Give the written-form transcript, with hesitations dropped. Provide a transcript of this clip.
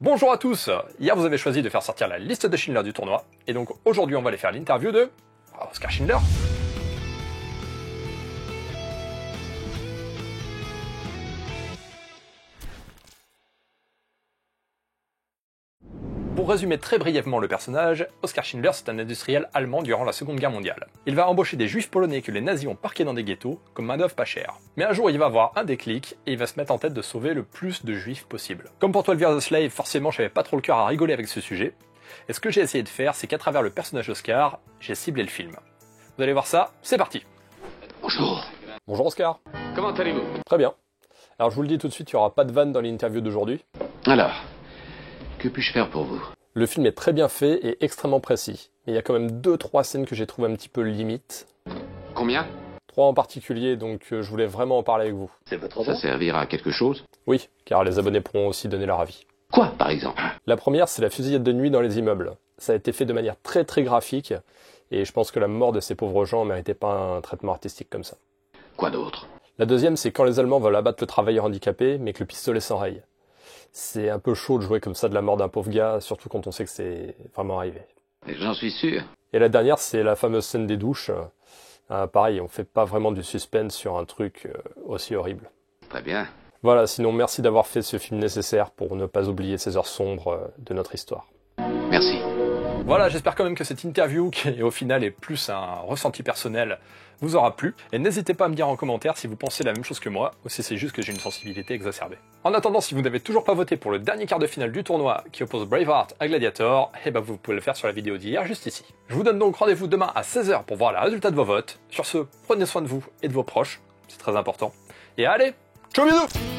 Bonjour à tous. Hier vous avez choisi de faire sortir la liste de Schindler du tournoi, et donc aujourd'hui on va aller faire l'interview de Oskar Schindler. Pour résumer très brièvement le personnage, Oskar Schindler c'est un industriel allemand durant la Seconde Guerre mondiale. Il va embaucher des juifs polonais que les nazis ont parqués dans des ghettos, comme main-d'œuvre pas chère. Mais un jour il va avoir un déclic, et il va se mettre en tête de sauver le plus de juifs possible. Comme pour 12 Years a Slave, forcément j'avais pas trop le cœur à rigoler avec ce sujet, et ce que j'ai essayé de faire, c'est qu'à travers le personnage d'Oskar, j'ai ciblé le film. Vous allez voir ça, c'est parti. Bonjour. Bonjour Oskar. Comment allez-vous? Très bien. Alors je vous le dis tout de suite, il n'y aura pas de vanne dans l'interview d'aujourd'hui. Alors, que puis-je faire pour vous? Le film est très bien fait et extrêmement précis. Mais il y a quand même 2-3 scènes que j'ai trouvées un petit peu limite. Combien? 3 en particulier, donc je voulais vraiment en parler avec vous. C'est votre Ça servira à quelque chose? Oui, car les abonnés pourront aussi donner leur avis. Quoi, par exemple? La première, c'est la fusillade de nuit dans les immeubles. Ça a été fait de manière très très graphique, et je pense que la mort de ces pauvres gens ne méritait pas un traitement artistique comme ça. Quoi d'autre? La deuxième, c'est quand les Allemands veulent abattre le travailleur handicapé, mais que le pistolet s'enraye. C'est un peu chaud de jouer comme ça de la mort d'un pauvre gars, surtout quand on sait que c'est vraiment arrivé. J'en suis sûr. Et la dernière, c'est la fameuse scène des douches. Pareil, on fait pas vraiment du suspense sur un truc aussi horrible. Très bien. Voilà, sinon merci d'avoir fait ce film nécessaire pour ne pas oublier ces heures sombres de notre histoire. Merci. Voilà, j'espère quand même que cette interview, qui au final est plus un ressenti personnel, vous aura plu. Et n'hésitez pas à me dire en commentaire si vous pensez la même chose que moi, ou si c'est juste que j'ai une sensibilité exacerbée. En attendant, si vous n'avez toujours pas voté pour le dernier quart de finale du tournoi qui oppose Braveheart à Gladiator, eh ben vous pouvez le faire sur la vidéo d'hier, juste ici. Je vous donne donc rendez-vous demain à 16 h pour voir le résultat de vos votes. Sur ce, prenez soin de vous et de vos proches, c'est très important. Et allez, ciao bisous!